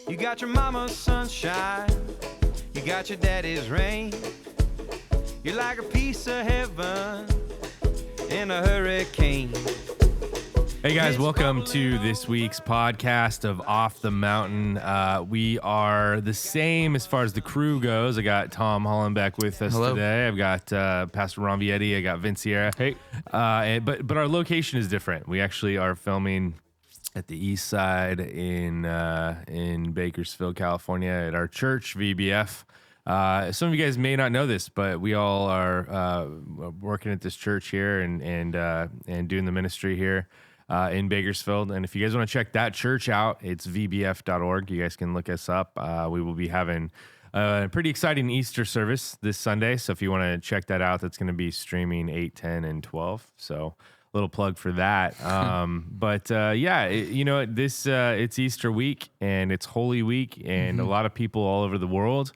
You got your mama's sunshine, you got your daddy's rain. You're like a piece of heaven in a hurricane. Hey guys, welcome to this week's podcast of Off the Mountain. We are the same as far as the crew goes. I got Tom Hollenbeck with us today. I've got Pastor Ron Vietti. I got Vince Sierra. Hey. But our location is different. We actually are filming at the east side in Bakersfield, California, at our church, VBF. Some of you guys may not know this, but we all are working at this church here and doing the ministry here in Bakersfield. And if you guys want to check that church out, it's vbf.org. You guys can look us up. We will be having a pretty exciting Easter service this Sunday. So if you want to check that out, that's going to be streaming 8, 10, and 12. So little plug for that. It's Easter week and it's Holy Week, and a lot of people all over the world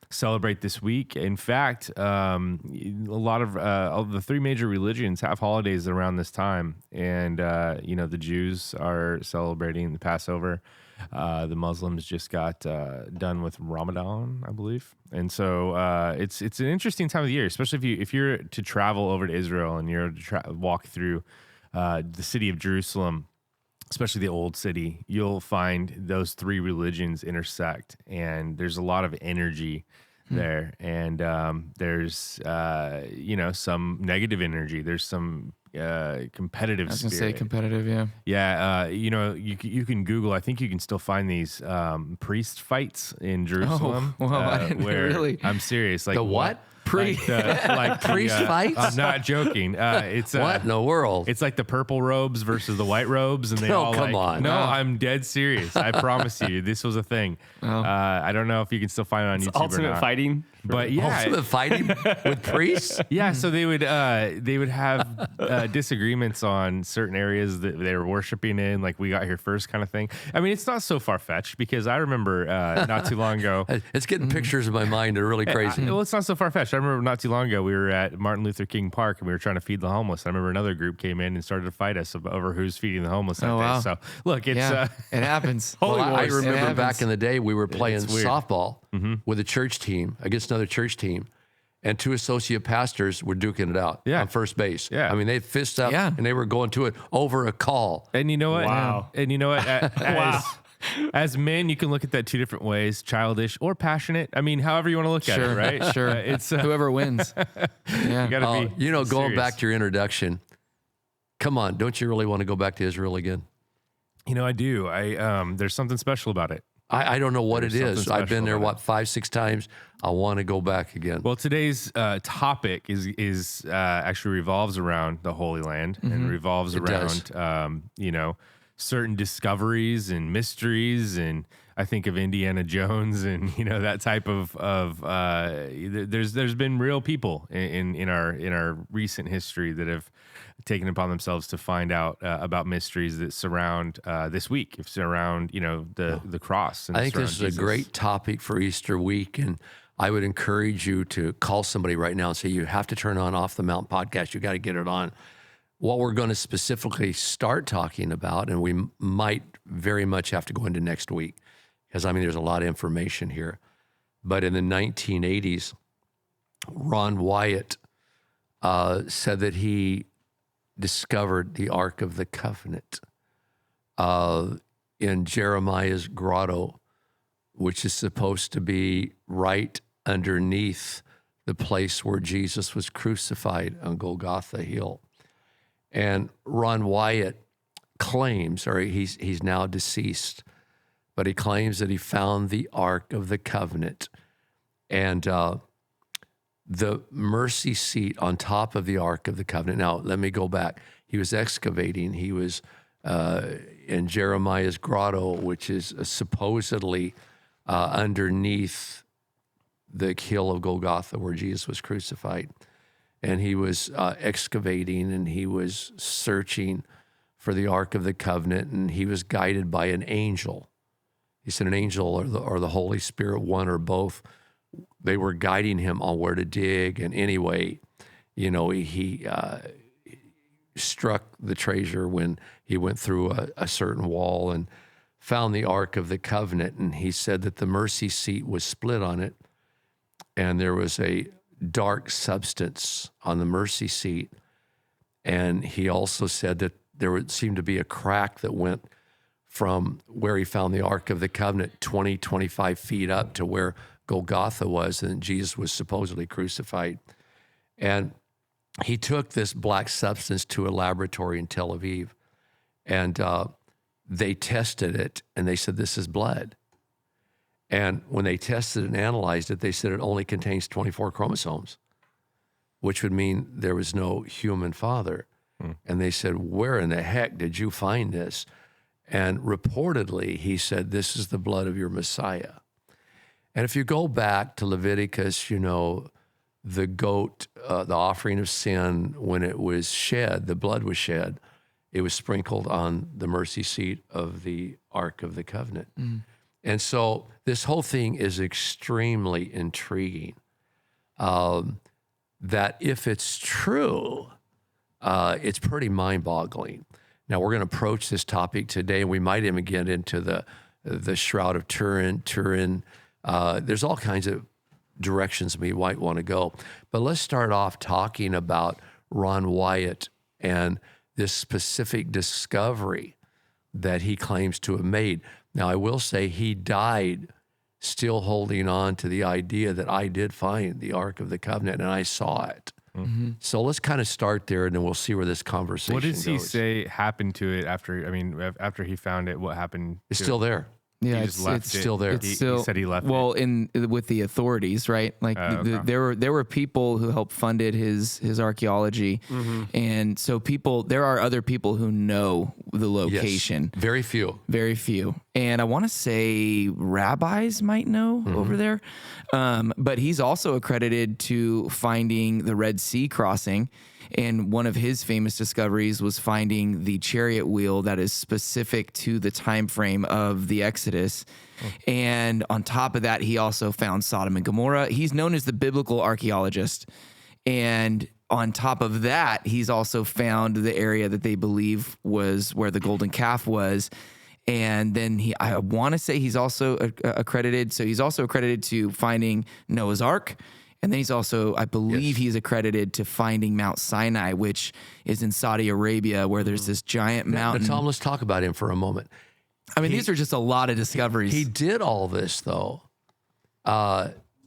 celebrate this week. In fact, a lot of the three major religions have holidays around this time, and the Jews are celebrating the Passover. The Muslims just got done with Ramadan, I believe, and so it's an interesting time of the year, especially if you're to travel over to Israel and you're to walk through the city of Jerusalem, especially the old city. You'll find those three religions intersect, and there's a lot of energy there, and there's some negative energy. There's some competitive I was going to spirit. say competitive, yeah. Yeah, you can Google. I think you can still find these priest fights in Jerusalem. Oh, wow, I didn't really. I'm serious. Like The what? Priest fights? I'm not joking. It's What in the world? It's like the purple robes versus the white robes, and they Oh, all come on. No, No. I'm dead serious. I promise you, this was a thing. Oh. I don't know if you can still find it on YouTube or Ultimate not. fighting. But yeah, Ultimate fighting with priests? yeah, so they would have disagreements on certain areas that they were worshiping in, like we got here first kind of thing. I mean, it's not so far fetched, because I remember not too long ago. It's getting pictures in my mind that are really crazy. Well, it's not so far fetched. I remember not too long ago we were at Martin Luther King Park and we were trying to feed the homeless. I remember another group came in and started to fight us over who's feeding the homeless that day. wow. So look, it's Yeah, it happens. Holy I wars. remember It back happens. in the day, we were playing It's weird. softball with a church team against another church team, and two associate pastors were duking it out on first base. Yeah. I mean, they fist up, Yeah. and they were going to it over a call. And you know what? Wow. And you know what? As men, you can look at that two different ways: childish or passionate. I mean, however you want to look at it, Sure, right? sure. It's Whoever wins. Yeah. you gotta be. Going serious. back to your introduction, come on, don't you really want to go back to Israel again? You know, I do. There's something special about it. I don't know what There's it is. something I've been special there, about 5-6 times. I want to go back again. Well, today's topic is actually revolves around the Holy Land and revolves It does. around certain discoveries and mysteries, and I think of Indiana Jones and that type of there's been real people in our recent history that have taken upon themselves to find out about mysteries that surround this week, surround the cross. And I think surround this is Jesus. a great topic for Easter week, and I would encourage you to call somebody right now and say, you have to turn on Off the Mountain podcast. You got to get it on. What we're going to specifically start talking about, and we might very much have to go into next week, because there's a lot of information here. But in the 1980s, Ron Wyatt said that he discovered the Ark of the Covenant in Jeremiah's grotto, which is supposed to be right underneath the place where Jesus was crucified on Golgotha Hill. And Ron Wyatt claims, or he's now deceased, but he claims that he found the Ark of the Covenant. And the mercy seat on top of the Ark of the Covenant. Now, let me go back. He was excavating. He was in Jeremiah's grotto, which is supposedly underneath the hill of Golgotha where Jesus was crucified. And he was excavating, and he was searching for the Ark of the Covenant, and he was guided by an angel. He said an angel or the Holy Spirit, one or both, they were guiding him on where to dig. And anyway, he struck the treasure when he went through a certain wall. And found the Ark of the Covenant, and he said that the mercy seat was split on it, and there was a dark substance on the mercy seat. And he also said that there would seem to be a crack that went from where he found the Ark of the Covenant 20, 25 feet up to where Golgotha was, and Jesus was supposedly crucified. And he took this black substance to a laboratory in Tel Aviv, and they tested it, and they said, this is blood. And when they tested and analyzed it, they said it only contains 24 chromosomes, which would mean there was no human father. And they said, where in the heck did you find this? And reportedly, he said, this is the blood of your Messiah. And if you go back to Leviticus, you know, the goat, the offering of sin, when it was shed, the blood was shed, it was sprinkled on the mercy seat of the Ark of the Covenant. And so this whole thing is extremely intriguing. That if it's true, it's pretty mind-boggling. Now, we're going to approach this topic today, and we might even get into the Shroud of Turin. There's all kinds of directions we might want to go. But let's start off talking about Ron Wyatt and this specific discovery that he claims to have made. Now, I will say he died still holding on to the idea that I did find the Ark of the Covenant and I saw it. So let's kind of start there, and then we'll see where this conversation goes. What does he say happened to it after? I mean, after he found it, what happened? It's still there. Yeah, He just left it's it. still there. He said he left well it. with the authorities, right? Like Okay. there were people who helped funded his archaeology, and so there are other people who know the location. Yes. Very few. Very few. And I want to say rabbis might know over there. But he's also accredited to finding the Red Sea crossing. And one of his famous discoveries was finding the chariot wheel that is specific to the time frame of the Exodus. And on top of that, he also found Sodom and Gomorrah. He's known as the biblical archaeologist. And on top of that, he's also found the area that they believe was where the golden calf was. And then I want to say he's also accredited. So he's also accredited to finding Noah's Ark. And then he's also, I believe he's accredited to finding Mount Sinai, which is in Saudi Arabia, where there's this giant mountain. But Tom, let's talk about him for a moment. I mean, these are just a lot of discoveries. He did all this, though,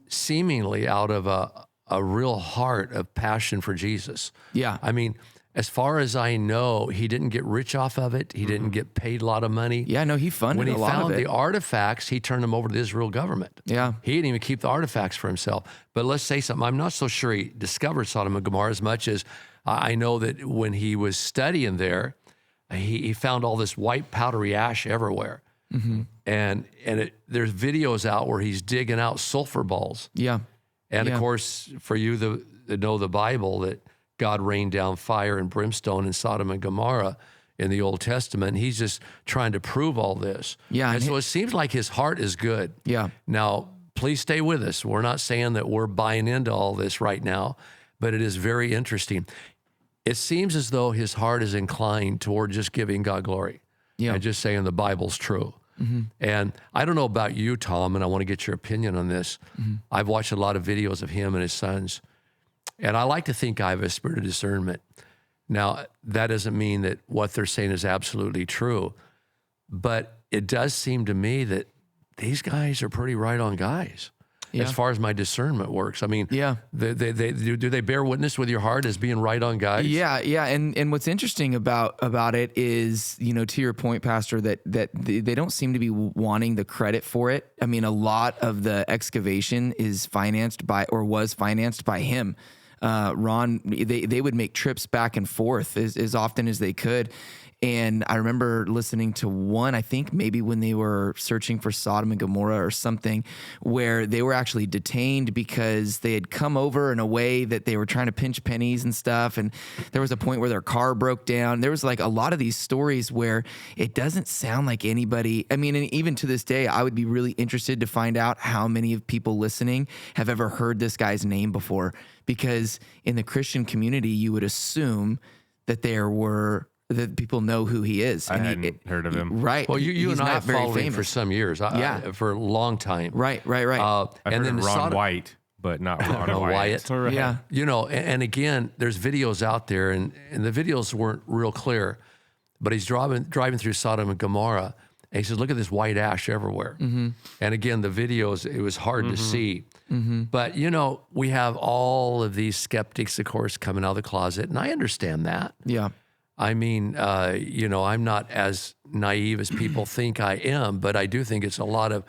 seemingly out of a real heart of passion for Jesus. Yeah. I mean, as far as I know, he didn't get rich off of it. He didn't get paid a lot of money. Yeah, no, he funded When a he lot of found it. the artifacts, he turned them over to the Israel government. Yeah. He didn't even keep the artifacts for himself. But let's say something. I'm not so sure he discovered Sodom and Gomorrah as much as I know that when he was studying there, he found all this white powdery ash everywhere. And there's videos out where he's digging out sulfur balls. Yeah. And of course, for you that know the Bible, that God rained down fire and brimstone in Sodom and Gomorrah in the Old Testament. He's just trying to prove all this. Yeah, And so it seems like his heart is good. Yeah. Now, please stay with us. We're not saying that we're buying into all this right now, but it is very interesting. It seems as though his heart is inclined toward just giving God glory. Yeah. And just saying the Bible's true. And I don't know about you, Tom, and I want to get your opinion on this. I've watched a lot of videos of him and his sons. And I like to think I have a spirit of discernment. Now, that doesn't mean that what they're saying is absolutely true, but it does seem to me that these guys are pretty right on guys as far as my discernment works. I mean, do they bear witness with your heart as being right on guys? Yeah, yeah, and what's interesting about it is, you know, to your point, Pastor, that they don't seem to be wanting the credit for it. I mean, a lot of the excavation is financed by or was financed by him. Ron, they would make trips back and forth as often as they could. And I remember listening to one, I think maybe when they were searching for Sodom and Gomorrah or something, where they were actually detained because they had come over in a way that they were trying to pinch pennies and stuff. And there was a point where their car broke down. There was like a lot of these stories where it doesn't sound like anybody, I mean, and even to this day, I would be really interested to find out how many of people listening have ever heard this guy's name before. Because in the Christian community, you would assume that there that people know who he is. I And hadn't heard of him. Right. Well, you He's and I not have very followed him for famous. some years. For a long time. Right. I've And heard then of Ron Sodom- White, but not Ron No, Wyatt. Wyatt. Yeah. You know, and again, there's videos out there, and the videos weren't real clear, but he's driving through Sodom and Gomorrah, and he says, "Look at this white ash everywhere." Mm-hmm. And again, the videos, it was hard to see. Mm-hmm. But you know, we have all of these skeptics, of course, coming out of the closet, and I understand that. Yeah. I mean, you know, I'm not as naive as people think I am, but I do think it's a lot of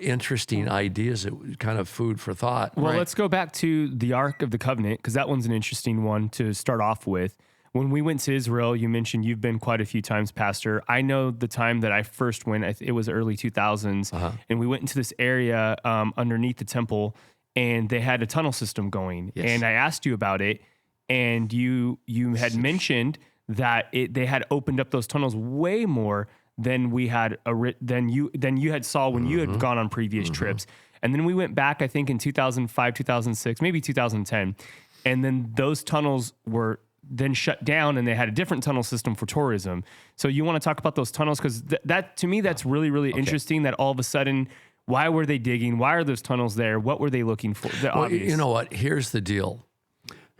interesting ideas, that kind of food for thought. Well, let's go back to the Ark of the Covenant, because that one's an interesting one to start off with. When we went to Israel, you mentioned you've been quite a few times, Pastor. I know the time that I first went, it was early 2000s, and we went into this area underneath the temple, and they had a tunnel system going. Yes. And I asked you about it, and you had mentioned that they had opened up those tunnels way more than we had than you had saw when you had gone on previous trips. And then we went back, I think, in 2005, 2006, maybe 2010, and then those tunnels were then shut down, and they had a different tunnel system for tourism. So you want to talk about those tunnels? Because that to me, that's really interesting. That all of a sudden, why were they digging? Why are those tunnels there? What were they looking for? Well, you know what? Here's the deal.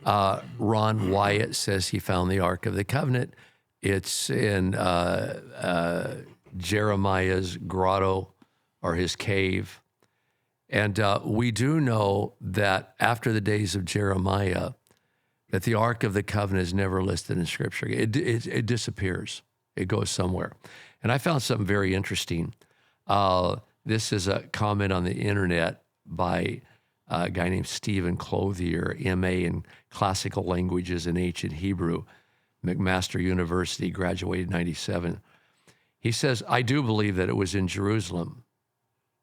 Ron Wyatt says he found the Ark of the Covenant. It's in Jeremiah's grotto or his cave. And we do know that after the days of Jeremiah, that the Ark of the Covenant is never listed in Scripture. It disappears. It goes somewhere. And I found something very interesting. This is a comment on the internet by a guy named Stephen Clothier, M.A. in Classical Languages and Ancient Hebrew, McMaster University, graduated in 97. He says, I do believe that it was in Jerusalem,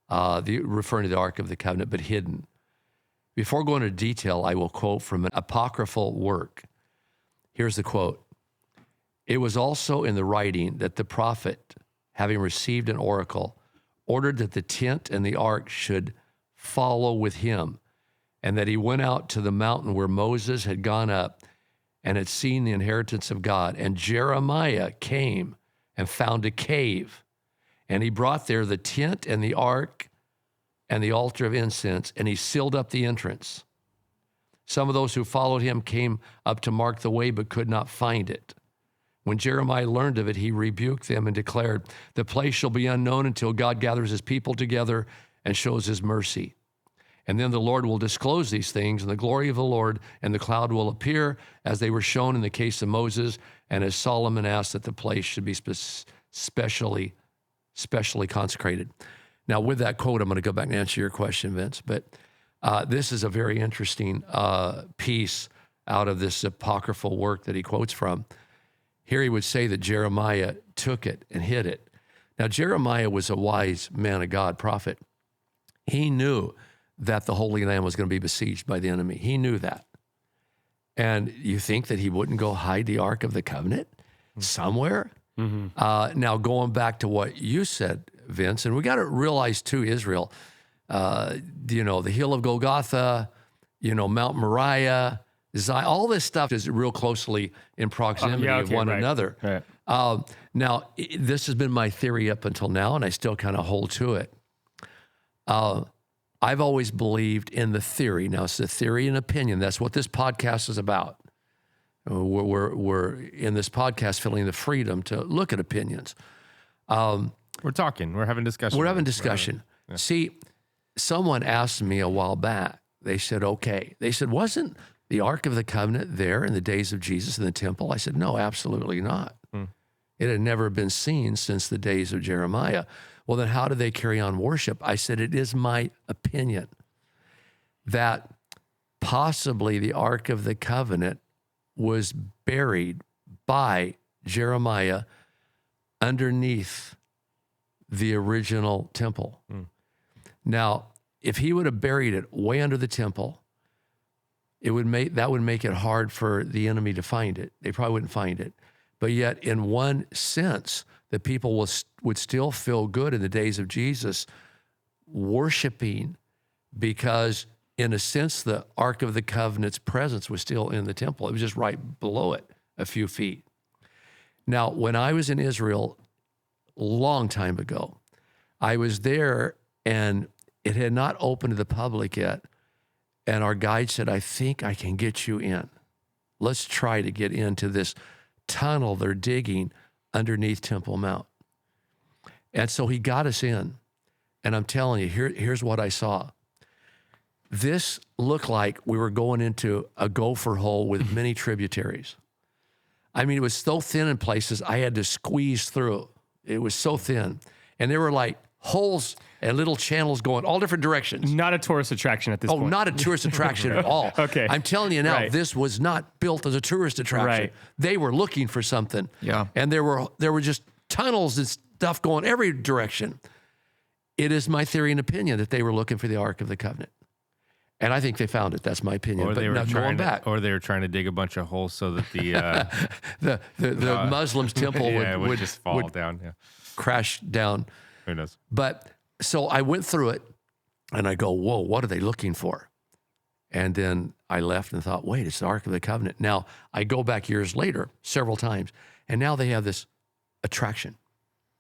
referring to the Ark of the Covenant, but hidden. Before going into detail, I will quote from an apocryphal work. Here's the quote. It was also in the writing that the prophet, having received an oracle, ordered that the tent and the ark should follow with him, and that he went out to the mountain where Moses had gone up and had seen the inheritance of God. And Jeremiah came and found a cave, and he brought there the tent and the ark and the altar of incense, and he sealed up the entrance. Some of those who followed him came up to mark the way, but could not find it. When Jeremiah learned of it, he rebuked them and declared, the place shall be unknown until God gathers his people together and shows his mercy. And then the Lord will disclose these things, and the glory of the Lord and the cloud will appear, as they were shown in the case of Moses, and as Solomon asked that the place should be specially consecrated. Now, with that quote, I'm going to go back and answer your question, Vince. But this is a very interesting piece out of this apocryphal work that he quotes from. Here he would say that Jeremiah took it and hid it. Now, Jeremiah was a wise man of God, prophet. He knew that the Holy Land was going to be besieged by the enemy. He knew that. And you think that he wouldn't go hide the Ark of the Covenant somewhere? Mm-hmm. Now, going back to what you said, Vince, and we got to realize too, Israel, you know, the hill of Golgotha, you know, Mount Moriah, Zion, all this stuff is real closely in proximity of one another. Right. Now, this has been my theory up until now, and I still kind of hold to it. I've always believed in the theory. Now, it's a theory and opinion. That's what this podcast is about. We're in this podcast feeling the freedom to look at opinions. We're talking. We're having discussion. We're having discussion. Yeah. See, someone asked me a while back. They said, okay. They said, wasn't the Ark of the Covenant there in the days of Jesus in the temple? I said, no, absolutely not. It had never been seen since the days of Jeremiah. Well, then how do they carry on worship? I said, it is my opinion that possibly the Ark of the Covenant was buried by Jeremiah underneath the original temple. Now, if he would have buried it way under the temple, that would make it hard for the enemy to find it. They probably wouldn't find it. But yet, in one sense, the people would still feel good in the days of Jesus worshiping, because in a sense, the Ark of the Covenant's presence was still in the temple. It was just right below it, a few feet. Now, when I was in Israel a long time ago, I was there and it had not opened to the public yet. And our guide said, I think I can get you in. Let's try to get into this tunnel they're digging underneath Temple Mount. And so he got us in. And I'm telling you, here's what I saw. This looked like we were going into a gopher hole with many tributaries. I mean, it was so thin in places, I had to squeeze through. It was so thin. And there were like holes and little channels going all different directions. Not a tourist attraction at this point. Oh, not a tourist attraction at all. Okay. I'm telling you now, Right. this was not built as a tourist attraction. Right. They were looking for something. Yeah. And there were just tunnels and stuff going every direction. It is my theory and opinion that they were looking for the Ark of the Covenant. And I think they found it. That's my opinion. Or but they were not going back. or they were trying to dig a bunch of holes so that the The Muslims' temple would just fall down. Yeah, crash down. who knows? But so I went through it and I go, whoa, what are they looking for? And then I left and thought, wait, it's the Ark of the Covenant. Now I go back years later, several times, and now they have this attraction.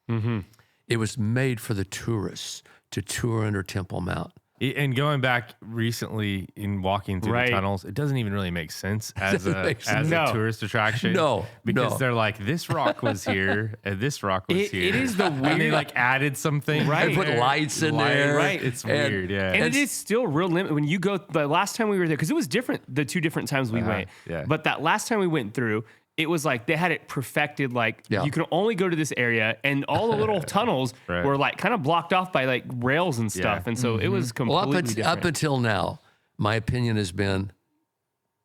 Mm-hmm. It was made for the tourists to tour under Temple Mount. And going back recently in walking through Right. the tunnels, it doesn't even really make sense as a No. tourist attraction. No, because no. they're like, this rock was here and this rock was here. It is the And they weird- like added something. Right. They put lights in there. Right. It's And- weird. Yeah. And it is still real limited when you go. The last time we were there, because it was different the two different times we went. yeah. But that last time we went through, it was like they had it perfected. Like Yeah. you can only go to this area, and all the little tunnels Right. were like kind of blocked off by like rails and stuff. Yeah. And so it was Well, completely different. up until now, my opinion has been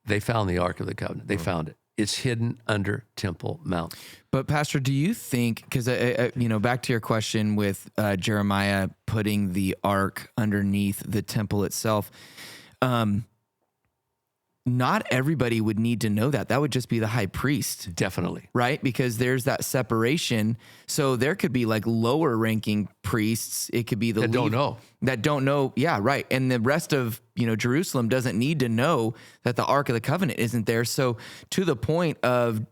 they found the Ark of the Covenant. They found it. It's hidden under Temple Mount. But Pastor, do you think, because back to your question with Jeremiah putting the ark underneath the temple itself, not everybody would need to know that. That would just be the high priest, Definitely. right? Because there's that separation. So there could be like lower ranking priests. It could be the That don't know. that don't know. Yeah, right. And the rest of Jerusalem doesn't need to know that the Ark of the Covenant isn't there. So to the point of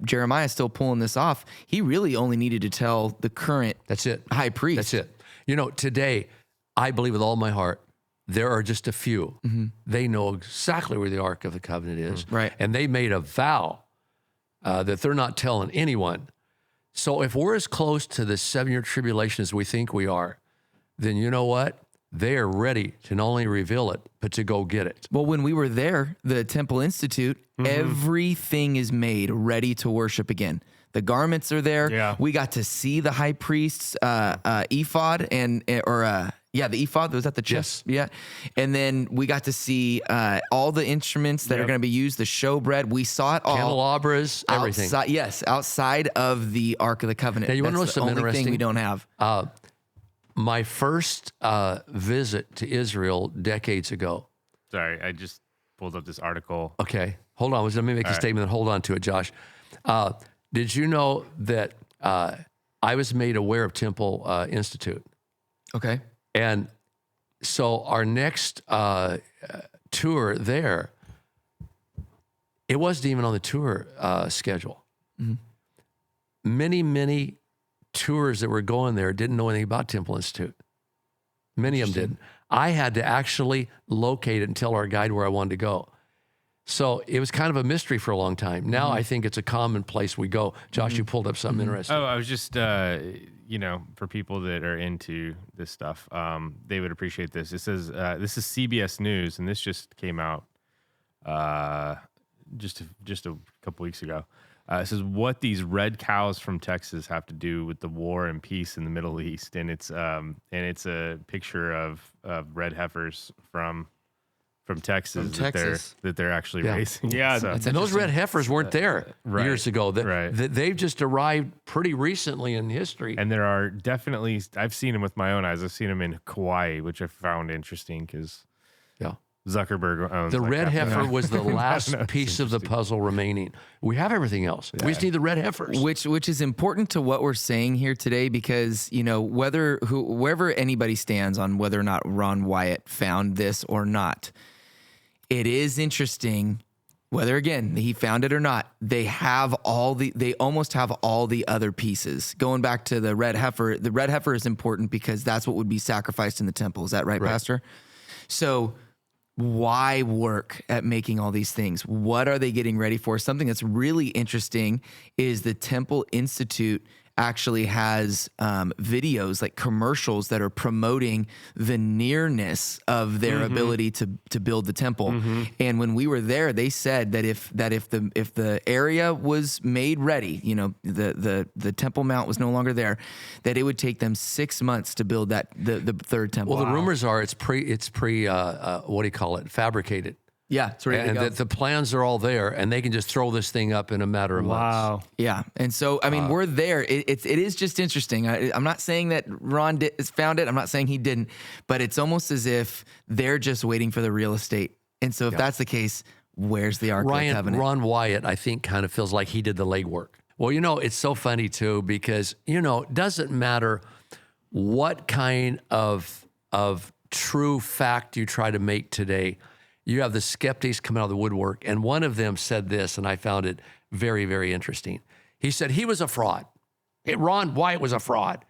Jeremiah still pulling this off, he really only needed to tell the current That's it. high priest. That's it. Today, I believe with all my heart, there are just a few. They know exactly where the Ark of the Covenant is. Right. And they made a vow that they're not telling anyone. So if we're as close to the 7-year tribulation as we think we are, then you know what? They are ready to not only reveal it, but to go get it. Well, when we were there, the Temple Institute, everything is made ready to worship again. The garments are there. Yeah. We got to see the high priest's ephod the ephod was at the chest. Yeah. And then we got to see all the instruments that are going to be used, the showbread. We saw it all. Candelabras, everything. Outside of the Ark of the Covenant. Now, you wanna know That's the something only thing interesting? we don't have. My first visit to Israel decades ago. Sorry, I just pulled up this article. Okay, hold on. Let me make a statement and hold on to it, Josh. Did you know that I was made aware of Temple Institute? Okay. And so our next tour there, it wasn't even on the tour schedule. Many tours that were going there didn't know anything about Temple Institute. Many of them didn't. I had to actually locate it and tell our guide where I wanted to go. So it was kind of a mystery for a long time. Now I think it's a common place we go. Josh, you pulled up something interesting. Oh, I was just, for people that are into this stuff, they would appreciate this. It says, this is CBS News, and this just came out just a couple weeks ago. It says what these red cows from Texas have to do with the war and peace in the Middle East, and it's a picture of red heifers from Texas, that they're actually raising. Yeah, So- And those red heifers weren't there years ago. They've just arrived pretty recently in history. And there are definitely, I've seen them with my own eyes. I've seen them in Kauai, which I found interesting because yeah. Zuckerberg owns The like red half heifer of was the last piece of the puzzle remaining. We have everything else. We just need the red heifers. Which is important to what we're saying here today, because wherever anybody stands on whether or not Ron Wyatt found this or not, it is interesting whether again he found it or not, they almost have all the other pieces. Going back to the red heifer is important because that's what would be sacrificed in the temple. Is that right, Pastor? So why work at making all these things? What are they getting ready for? Something that's really interesting is the Temple Institute actually has videos, like commercials, that are promoting the nearness of their ability to build the temple. And when we were there, they said that if the area was made ready, the Temple Mount was no longer there, that it would take them 6 months to build the third temple. Well, the rumors are it's pre what do you call it? Fabricated. Yeah, it's ready to And go. the plans are all there, and they can just throw this thing up in a matter of months. Wow. Yeah, and so I mean, we're there. It is just interesting. I'm not saying that Ron found it. I'm not saying he didn't, but it's almost as if they're just waiting for the real estate. And so if that's the case, where's the Ark of the Covenant? Ron Wyatt, I think, kind of feels like he did the legwork. Well, it's so funny too because it doesn't matter what kind of true fact you try to make today. You have the skeptics come out of the woodwork, and one of them said this, and I found it very, very interesting. He said he was a fraud. Ron Wyatt was a fraud.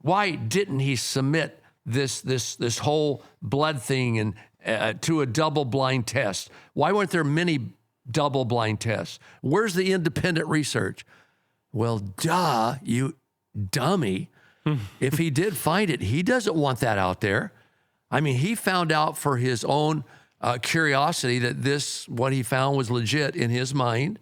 Why didn't he submit this whole blood thing and to a double-blind test? Why weren't there many double-blind tests? Where's the independent research? Well, duh, you dummy. If he did find it, he doesn't want that out there. I mean, he found out for his own curiosity that what he found was legit in his mind.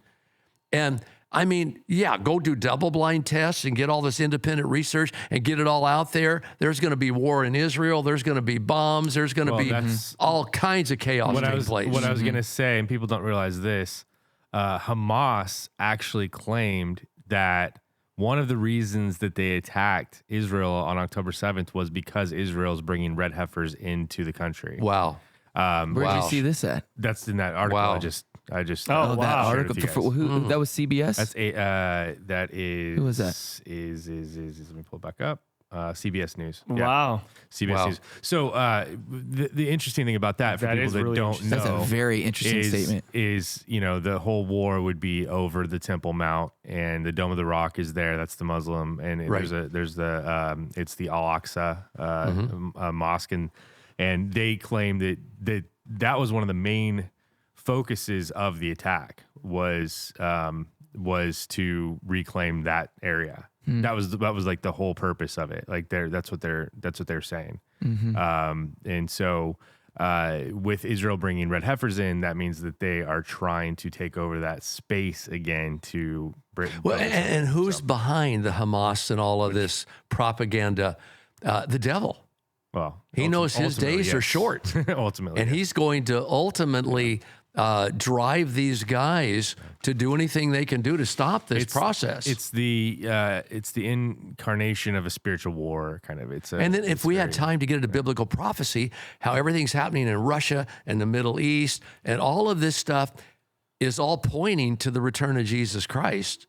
And I mean, yeah, go do double-blind tests and get all this independent research and get it all out there. There's going to be war in Israel. There's going to be bombs. There's going to be all kinds of chaos taking place. What I was going to say, and people don't realize this, Hamas actually claimed that one of the reasons that they attacked Israel on October 7th was because Israel's bringing red heifers into the country. Wow. Where'd you see this at? That's in that article. Wow. I just That shared article. with you guys. That was CBS. That is. Who was that? Is let me pull it back up. CBS News. Yeah. Wow. CBS News. So the interesting thing about that, for That people is that really don't know, That's a very interesting statement. is the whole war would be over the Temple Mount, and the Dome of the Rock is there. That's the Muslim, and Right. there's the it's the Al Aqsa mosque, and they claim that was one of the main focuses of the attack was to reclaim that area. That was like the whole purpose of it. Like that's what they're saying. And so with Israel bringing red heifers in, that means that they are trying to take over that space again to Britain. Well, and who's behind the Hamas and all of this propaganda? The devil. Well, He knows his days are short. Ultimately, And he's going to ultimately drive these guys to do anything they can do to stop this process. It's the incarnation of a spiritual war, kind of. And then if we had time to get into biblical prophecy, how everything's happening in Russia and the Middle East, and all of this stuff is all pointing to the return of Jesus Christ.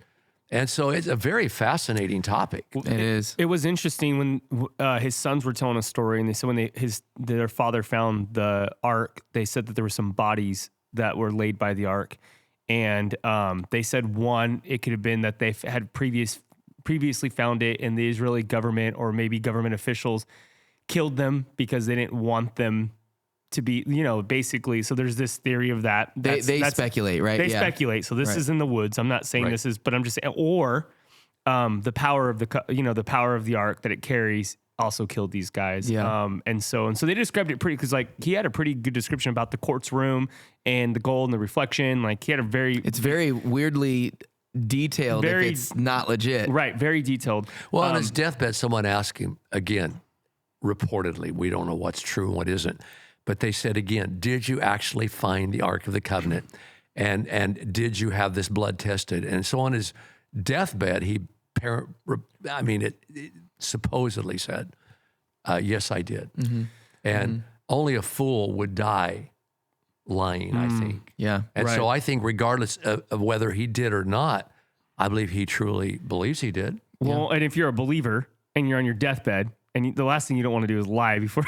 And so it's a very fascinating topic. It is. It was interesting when his sons were telling a story, and they said when their father found the ark, they said that there were some bodies that were laid by the ark, and they said one, it could have been that they had previously found it, and the Israeli government or maybe government officials killed them because they didn't want them to be, basically. So there's this theory of that. They speculate, right? They speculate. So this is in the woods. I'm not saying this is, but I'm just saying, or the power of the power of the ark that it carries also killed these guys. Yeah. And so they described it pretty, because like he had a pretty good description about the quartz room and the gold and the reflection. Like he had it's very weirdly detailed if it's not legit. Right. Very detailed. Well, on his deathbed, someone asked him again, reportedly, we don't know what's true and what isn't, but they said again, did you actually find the Ark of the Covenant? And did you have this blood tested? And so on his deathbed, it supposedly said, yes, I did. And only a fool would die lying, I think. Yeah. And so I think regardless of whether he did or not, I believe he truly believes he did. Well, and if you're a believer and you're on your deathbed, and the last thing you don't want to do is lie before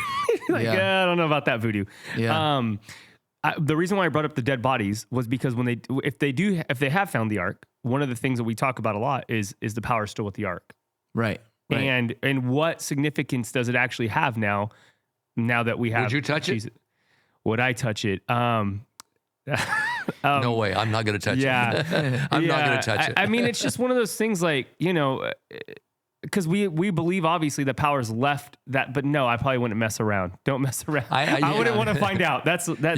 I don't know about that voodoo. Yeah. the reason why I brought up the dead bodies was because if they have found the ark, one of the things that we talk about a lot is the power still with the ark. Right. And what significance does it actually have now that we have? Would you touch it? Would I touch it? No way. I'm not going to touch it. I'm not going to touch it. I mean, it's just one of those things like, because we believe obviously that power's left that, but no, I probably wouldn't mess around. Don't mess around. I wouldn't want to find out.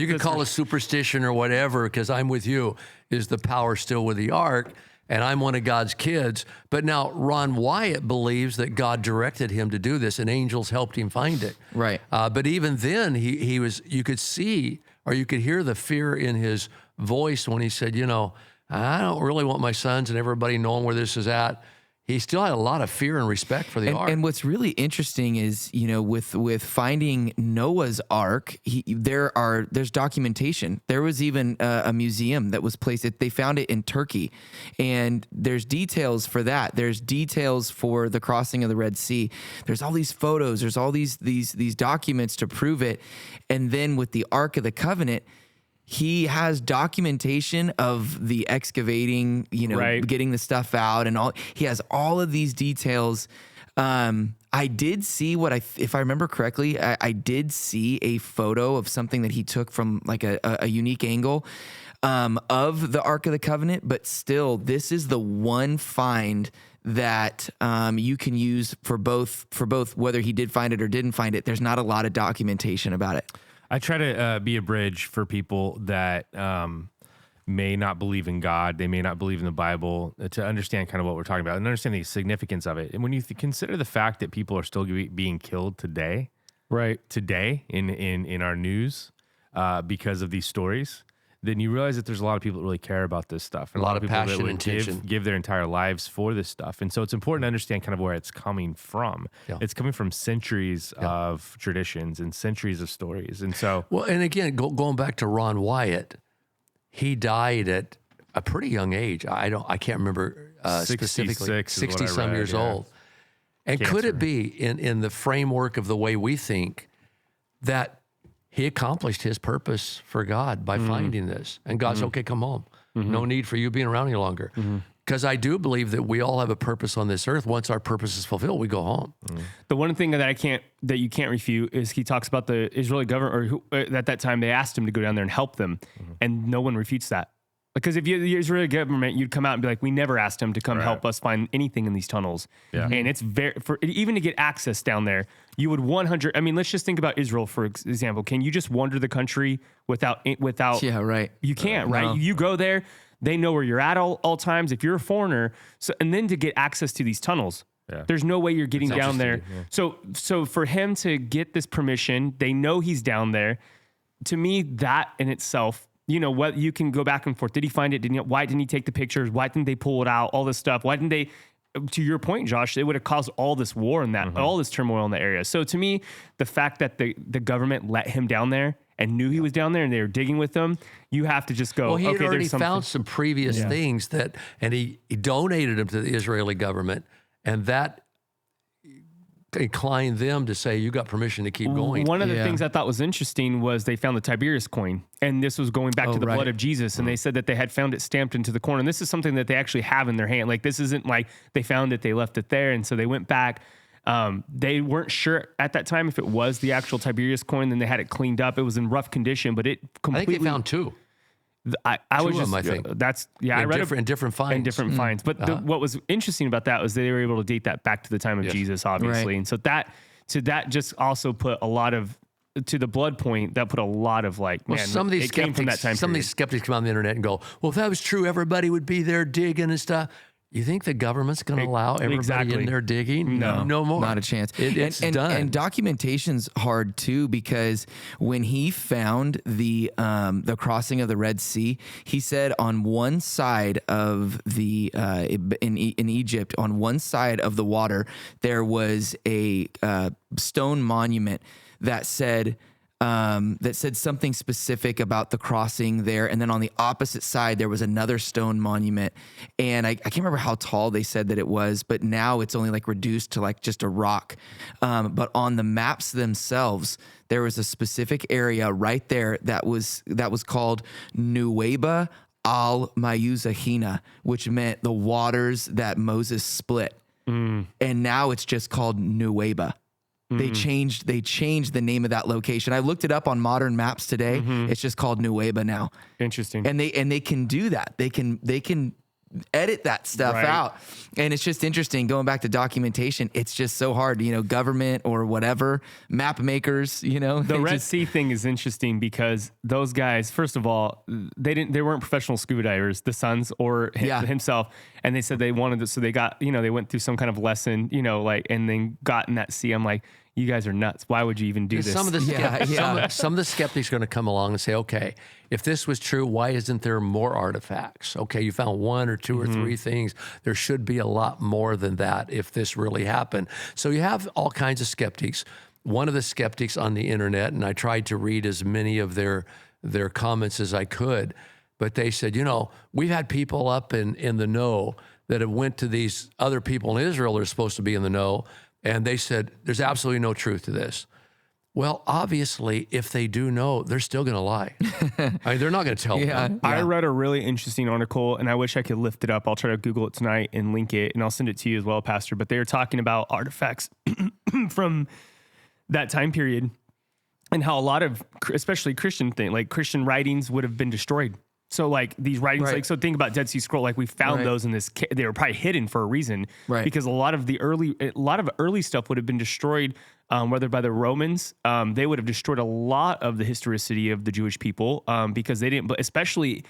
You could call it superstition or whatever, because I'm with you. Is the power still with the ark? And I'm one of God's kids. But now Ron Wyatt believes that God directed him to do this, and angels helped him find it. Right. But even then, you could see, or you could hear the fear in his voice when he said, I don't really want my sons and everybody knowing where this is at. He still had a lot of fear and respect for the ark. And what's really interesting is, with finding Noah's ark, there's documentation. There was even a museum that was placed. They found it in Turkey, and there's details for that. There's details for the crossing of the Red Sea. There's all these photos. There's all these documents to prove it. And then with the Ark of the Covenant, he has documentation of the excavating, getting the stuff out and all. He has all of these details. I did see if I remember correctly, I did see a photo of something that he took from like a unique angle of the Ark of the Covenant. But still, this is the one find that you can use for both whether he did find it or didn't find it. There's not a lot of documentation about it. I try to be a bridge for people that may not believe in God, they may not believe in the Bible, to understand kind of what we're talking about and understand the significance of it. And when you consider the fact that people are still being killed today, in our news because of these stories, then you realize that there's a lot of people that really care about this stuff. And a lot of people passion that would and tension. give their entire lives for this stuff. And so it's important to understand kind of where it's coming from. Yeah. It's coming from centuries of traditions and centuries of stories. And so... Well, and again, going back to Ron Wyatt, he died at a pretty young age. I can't remember specifically. 60-some years old. And could it be in the framework of the way we think that he accomplished his purpose for God by finding this? And God's okay, come home. No need for you being around any longer. Because I do believe that we all have a purpose on this earth. Once our purpose is fulfilled, we go home. The one thing that you can't refute is he talks about the Israeli government, or at that time they asked him to go down there and help them, and no one refutes that. Because if you're the Israeli government, you'd come out and be like, we never asked him to come help us find anything in these tunnels. Yeah. And it's even to get access down there, you would let's just think about Israel, for example. Can you just wander the country without? Yeah, right. You can't, right? No. You go there, they know where you're at all times. If you're a foreigner, and then to get access to these tunnels, there's no way you're getting down there. Yeah. So for him to get this permission, they know he's down there. To me, that in itself, what you can go back and forth. Did he find it? Why didn't he take the pictures? Why didn't they pull it out? All this stuff. Why didn't they? To your point, Josh, it would have caused all this war and all this turmoil in the area. So to me, the fact that the government let him down there and knew he was down there and they were digging with him, you have to just go. Well, he had already there's found some previous things and he donated them to the Israeli government, and that inclined them to say, you got permission to keep going. One of the things I thought was interesting was they found the Tiberius coin, and this was going back to the blood of Jesus, and they said that they had found it stamped into the corner, and this is something that they actually have in their hand. Like, this isn't like they found it, they left it there, and so they went back. They weren't sure at that time if it was the actual Tiberius coin, then they had it cleaned up. It was in rough condition, but it completely... I think they found two. I was just, I think. I read different finds. And different finds. But what was interesting about that was they were able to date that back to the time of Jesus, obviously. Right. And so that just also put a lot of, to the blood point, that put a lot of some of these it came from that time Some of these skeptics come on the internet and go, well, if that was true, everybody would be there digging and stuff. You think the government's going to allow everybody in there digging? No more. Not a chance. It's done. And documentation's hard too, because when he found the crossing of the Red Sea, he said on one side of the in Egypt, on one side of the water, there was a stone monument that said, that said something specific about the crossing there. And then on the opposite side, there was another stone monument. And I can't remember how tall they said that it was, but now it's only like reduced to like just a rock. But on the maps themselves, there was a specific area right there that was called Nuweiba al-Mayuzahina, which meant the waters that Moses split. And now it's just called Nuweiba. They changed the name of that location. I looked it up on modern maps today. It's just called Nuweiba now. Interesting. And they can do that. They can edit that stuff out. And it's just interesting going back to documentation. It's just so hard, government or whatever, map makers, The Red Sea thing is interesting because those guys, first of all, they weren't professional scuba divers, the sons or himself. And they said they wanted to, so they got, they went through some kind of lesson, and then got in that sea. I'm like, you guys are nuts. Why would you even do this? Some of the some of the skeptics are going to come along and say, okay, if this was true, why isn't there more artifacts? Okay, you found one or two or three things. There should be a lot more than that if this really happened. So you have all kinds of skeptics. One of the skeptics on the internet, and I tried to read as many of their comments as I could, but they said, we've had people up in the know that have went to these other people in Israel that are supposed to be in the know, and they said, there's absolutely no truth to this. Well, obviously, if they do know, they're still going to lie. I mean, they're not going to tell them. I read a really interesting article, and I wish I could lift it up. I'll try to Google it tonight and link it, and I'll send it to you as well, Pastor. But they were talking about artifacts from that time period and how a lot of, especially Christian Christian writings would have been destroyed. So like these writings, so think about Dead Sea Scroll, like we found those in this, they were probably hidden for a reason, because a lot of early stuff would have been destroyed, whether by the Romans, they would have destroyed a lot of the historicity of the Jewish people, because they didn't, but especially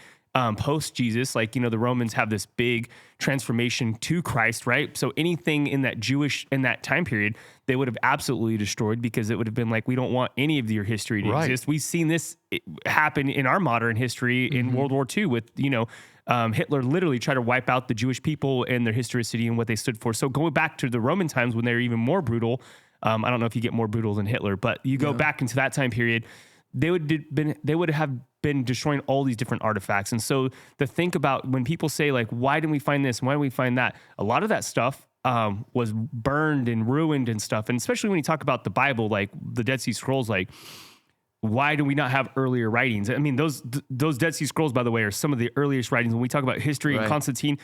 post Jesus, the Romans have this big transformation to Christ, right? So anything in that time period, they would have absolutely destroyed, because it would have been like, we don't want any of your history to exist. We've seen this happen in our modern history in World War II with, Hitler literally tried to wipe out the Jewish people and their historicity and what they stood for. So going back to the Roman times when they were even more brutal, I don't know if you get more brutal than Hitler, but you go back into that time period, they would have been destroying all these different artifacts. And so to think about when people say like, why didn't we find this? Why didn't we find that? A lot of that stuff was burned and ruined and stuff. And especially when you talk about the Bible, like the Dead Sea Scrolls, like why do we not have earlier writings? I mean, those Dead Sea Scrolls, by the way, are some of the earliest writings. When we talk about history and Constantine,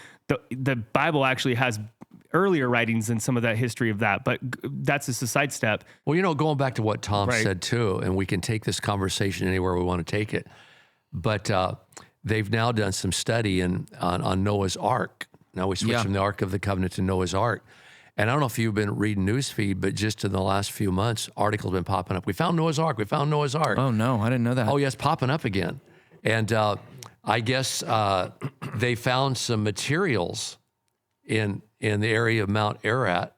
the Bible actually has earlier writings than some of that history of that, but that's just a sidestep. Well, going back to what Tom said too, and we can take this conversation anywhere we want to take it, but they've now done some study on Noah's Ark. Now we switch from the Ark of the Covenant to Noah's Ark. And I don't know if you've been reading newsfeed, but just in the last few months, articles have been popping up. We found Noah's Ark. We found Noah's Ark. Oh, no, I didn't know that. Oh, yes, popping up again. And I guess they found some materials in the area of Mount Ararat,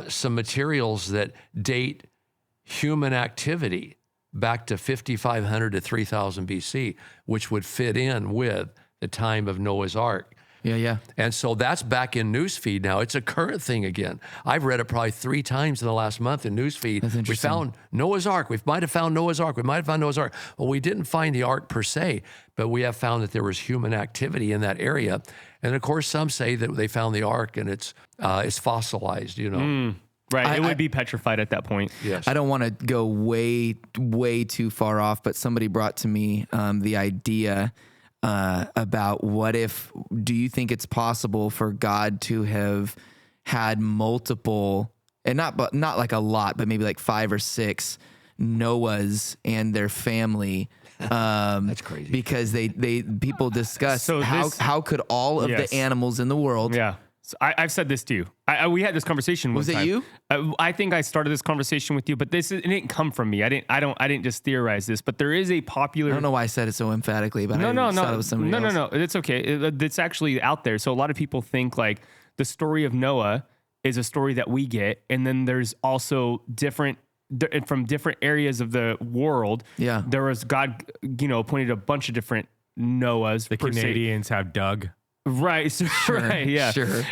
some materials that date human activity back to 5,500 to 3,000 BC, which would fit in with the time of Noah's Ark. Yeah. And so that's back in newsfeed now. It's a current thing again. I've read it probably 3 times in the last month in newsfeed. We found Noah's Ark. We might have found Noah's Ark. We might have found Noah's Ark. Well, we didn't find the Ark per se, but we have found that there was human activity in that area. And of course, some say that they found the Ark and it's fossilized, Right. It would be petrified at that point. Yes. I don't want to go way, way too far off, but somebody brought to me the idea about do you think it's possible for God to have had multiple, and not like a lot, but maybe like 5 or 6 Noahs and their family? That's crazy. Because people discuss how could all of the animals in the world. Yeah. So I've said this to you. We had this conversation. Was it you? I think I started this conversation with you, but it didn't come from me. I didn't just theorize this, but there is a popular. I don't know why I said it so emphatically, but I thought it was somebody else. No. It's okay. It's actually out there. So a lot of people think like the story of Noah is a story that we get, and then there's also from different areas of the world. Yeah. There was God, appointed a bunch of different Noahs. The Canadians have Doug. Right. So, right. Yeah. Sure.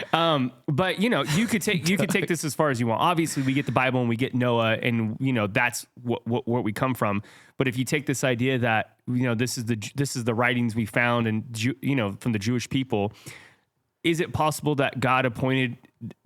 But you could take this as far as you want. Obviously, we get the Bible and we get Noah, and that's where we come from. But if you take this idea that this is the writings we found, and from the Jewish people, is it possible that God appointed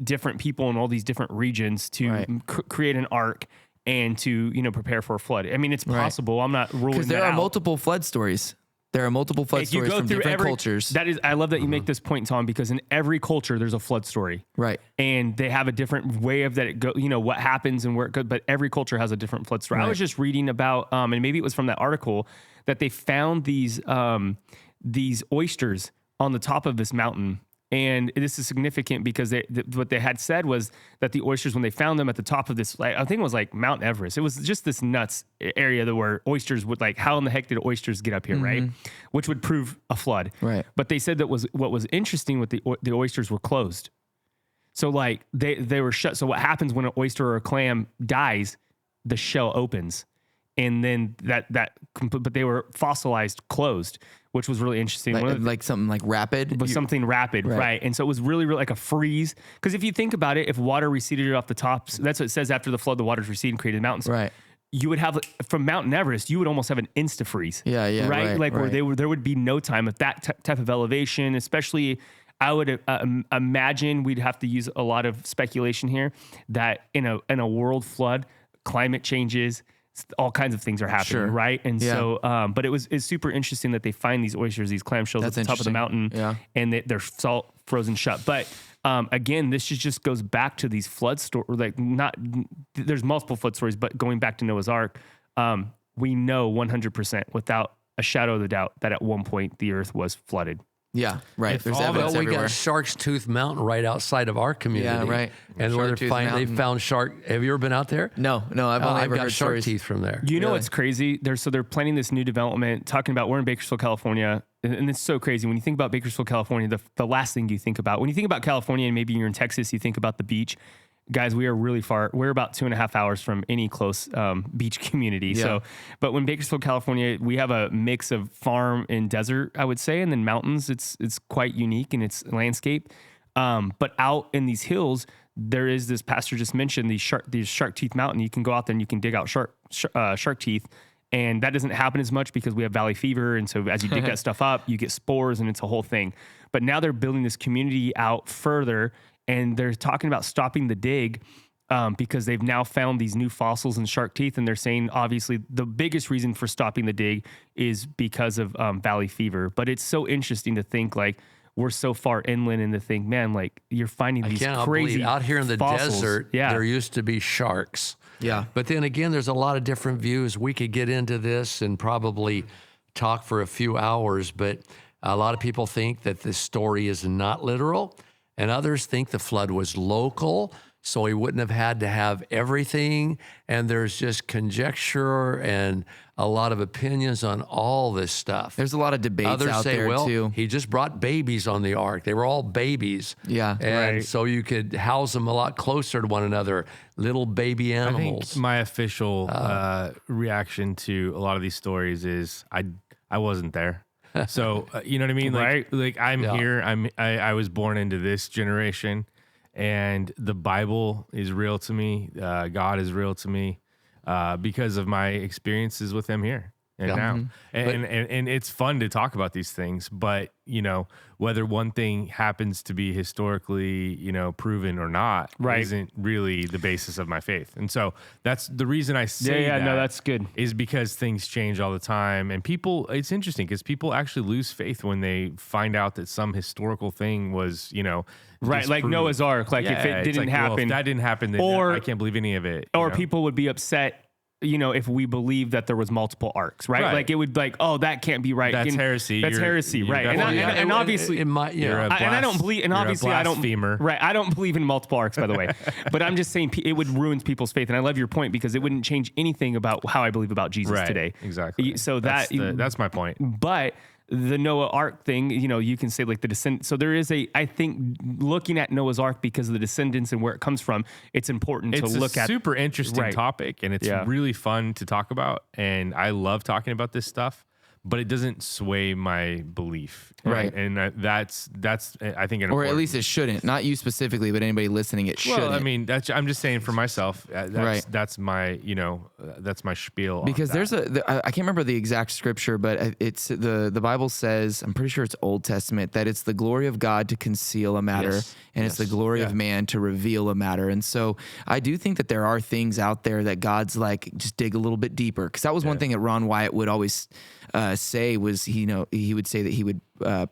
different people in all these different regions to create an ark and to prepare for a flood? I mean, it's possible. I'm not ruling because that there are out. multiple flood stories. There are multiple flood stories from different cultures. I love that you make this point, Tom, because in every culture there's a flood story, Right. and they have a different way of that it go. What happens and where it goes, but every culture has a different flood story. I was just reading about, and maybe it was from that article, that they found these oysters on the top of this mountain. And this is significant because what they had said was that the oysters, when they found them at the top of this, I think it was like Mount Everest. It was just this nuts area where oysters would, like, how in the heck did oysters get up here, right? Which would prove a flood. Right. But they said that what was interesting with the oysters were closed. So like they were shut. So what happens when an oyster or a clam dies, the shell opens. And then but they were fossilized, closed, which was really interesting. Like something like rapid. But something rapid, right? And so it was really, really like a freeze. Because if you think about it, if water receded off the tops, that's what it says after the flood, the waters receded and created mountains. Right. You would have, from Mount Everest, you would almost have an insta freeze. Yeah, right. Like where there would be no time at that type of elevation, especially. I would imagine we'd have to use a lot of speculation here that in a world flood, climate changes. All kinds of things are happening, right? And so, but it's super interesting that they find these oysters, these clamshells at the top of the mountain, and they're salt frozen shut. But again, this just goes back to these flood stories. Like, there's multiple flood stories, but going back to Noah's Ark, we know 100% without a shadow of a doubt that at one point the earth was flooded. Yeah, right. There's Well, evidence we everywhere. got Shark's Tooth Mountain right outside of our community. Yeah, right. And where Shark-Tooth they Mountain. found shark. Have you ever been out there? No, I've only I've ever got heard shark stories. teeth from there. You know Really? what's crazy? They're planning this new development, talking about, we're in Bakersfield, California, and it's so crazy. When you think about Bakersfield, California, the last thing you think about, when you think about California and maybe you're in Texas, you think about the beach. Guys, we are really far. We're about 2.5 hours from any close beach community. Yeah. So, but when Bakersfield, California, we have a mix of farm and desert, I would say, and then mountains. It's quite unique in its landscape. But out in these hills, there is this pastor just mentioned these shark teeth mountain. You can go out there and you can dig out shark teeth. And that doesn't happen as much because we have valley fever. And so as you dig that stuff up, you get spores and it's a whole thing. But now they're building this community out further, and they're talking about stopping the dig because they've now found these new fossils in shark teeth. And they're saying, obviously, the biggest reason for stopping the dig is because of valley fever. But it's so interesting to think, like, we're so far inland and to think, man, like, you're finding these crazy out here in the fossils. desert, there used to be sharks. Yeah. But then again, there's a lot of different views. We could get into this and probably talk for a few hours, but a lot of people think that this story is not literal, and others think the flood was local, so he wouldn't have had to have everything. And there's just conjecture and a lot of opinions on all this stuff. There's a lot of debates Others out say, there well, too. he just brought babies on the ark. They were all babies. Yeah. And so you could house them a lot closer to one another, little baby I animals. think my official reaction to a lot of these stories is I wasn't there. So you know what I mean? Like I'm here. I was born into this generation, and the Bible is real to me. God is real to me because of my experiences with Him here and now. And it's fun to talk about these things, but you know, whether one thing happens to be historically, you know, proven or not, isn't really the basis of my faith. And so that's the reason I say that's good. Is because things change all the time, and people, it's interesting because people actually lose faith when they find out that some historical thing was, you know, right, like disproved. Noah's Ark. Like if it didn't happen, if that didn't happen, then I can't believe any of it. Or you know? people would be upset, you know, if we believe that there was multiple arcs, right? Like it would like, oh, that can't be right. That's heresy. That's heresy, you're right? And obviously, it might, you're a and I don't believe, and obviously I don't, right? I don't believe in multiple arcs, by the way. But I'm just saying it would ruin people's faith, and I love your point because it wouldn't change anything about how I believe about Jesus today. Exactly. So that's my point. But the Noah Ark thing, you know, you can say like the descent. So there is I think looking at Noah's Ark because of the descendants and where it comes from, it's important to look at. It's a super interesting topic, and it's really fun to talk about. And I love talking about this stuff. but it doesn't sway my belief. Right. And that's I think, an Or at important- least it shouldn't. Not you specifically, but anybody listening, it shouldn't. Well, I mean, I'm just saying for myself. Right. That's my, that's my spiel. on Because that. I can't remember the exact scripture, but it's the Bible says, I'm pretty sure it's Old Testament, that it's the glory of God to conceal a matter, Yes. and it's the glory of man to reveal a matter. And so I do think that there are things out there that God's like, just dig a little bit deeper. Because that was one thing that Ron Wyatt would always say was, he would say that he would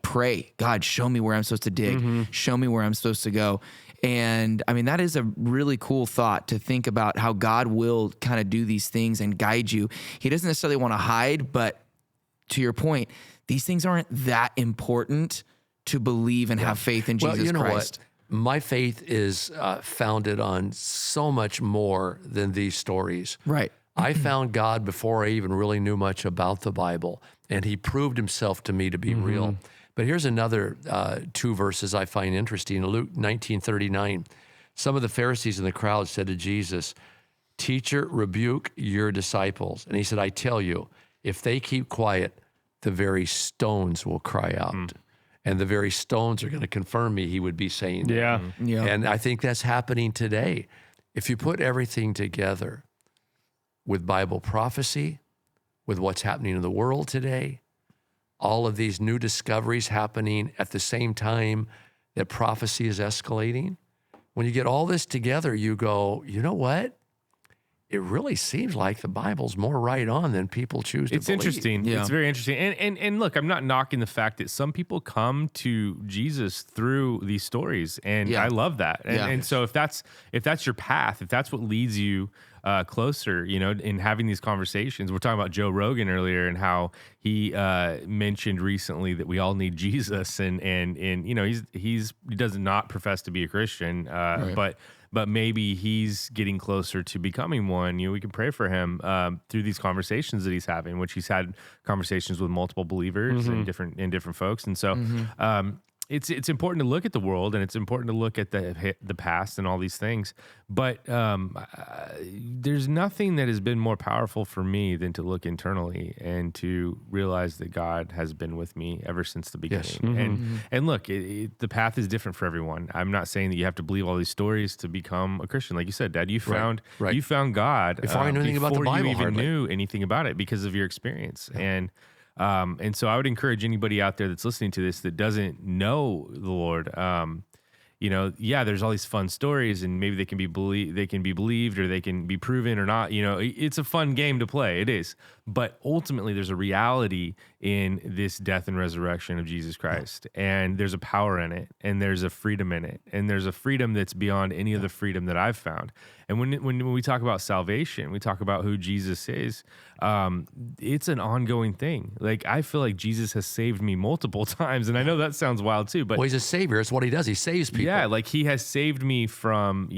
pray, God, show me where I'm supposed to dig, show me where I'm supposed to go. And I mean, that is a really cool thought to think about how God will kind of do these things and guide you. He doesn't necessarily want to hide, but to your point, these things aren't that important to believe and have faith in Jesus Well, you know Christ. what? My faith is founded on so much more than these stories. Right. I found God before I even really knew much about the Bible, and he proved himself to me to be real. But here's another 2 verses I find interesting. Luke 19:39. Some of the Pharisees in the crowd said to Jesus, "Teacher, rebuke your disciples." And he said, "I tell you, if they keep quiet, the very stones will cry out." And the very stones are going to confirm me, he would be saying that. Yeah. Yeah. And I think that's happening today. If you put everything together with Bible prophecy, with what's happening in the world today, all of these new discoveries happening at the same time that prophecy is escalating, when you get all this together, you go, you know what? It really seems like the Bible's more right on than people choose to It's believe. interesting. Yeah. It's very interesting. And look, I'm not knocking the fact that some people come to Jesus through these stories, and Yeah. I love that. And, Yeah. and so if that's your path, if that's what leads you closer, in having these conversations, we're talking about Joe Rogan earlier and how he mentioned recently that we all need Jesus, and he does not profess to be a Christian, but maybe he's getting closer to becoming one. We can pray for him through these conversations that he's having, which he's had conversations with multiple believers and different folks. And so it's important to look at the world, and it's important to look at the past and all these things. But there's nothing that has been more powerful for me than to look internally and to realize that God has been with me ever since the beginning. Yes. And look, the path is different for everyone. I'm not saying that you have to believe all these stories to become a Christian. Like you said, Dad, you found God Before I knew anything about the before Bible, you even hardly. knew anything about it because of your experience. And so I would encourage anybody out there that's listening to this that doesn't know the Lord. There's all these fun stories, and maybe they can be believed, or they can be proven or not. It's a fun game to play. It is. But ultimately, there's a reality in this death and resurrection of Jesus Christ, and there's a power in it, and there's a freedom in it, and there's a freedom that's beyond any of the freedom that I've found. And when we talk about salvation, we talk about who Jesus is. It's an ongoing thing. Like, I feel like Jesus has saved me multiple times, and I know that sounds wild too, but Well, he's a savior. It's what he does. He saves people. yeah, like he has saved me from,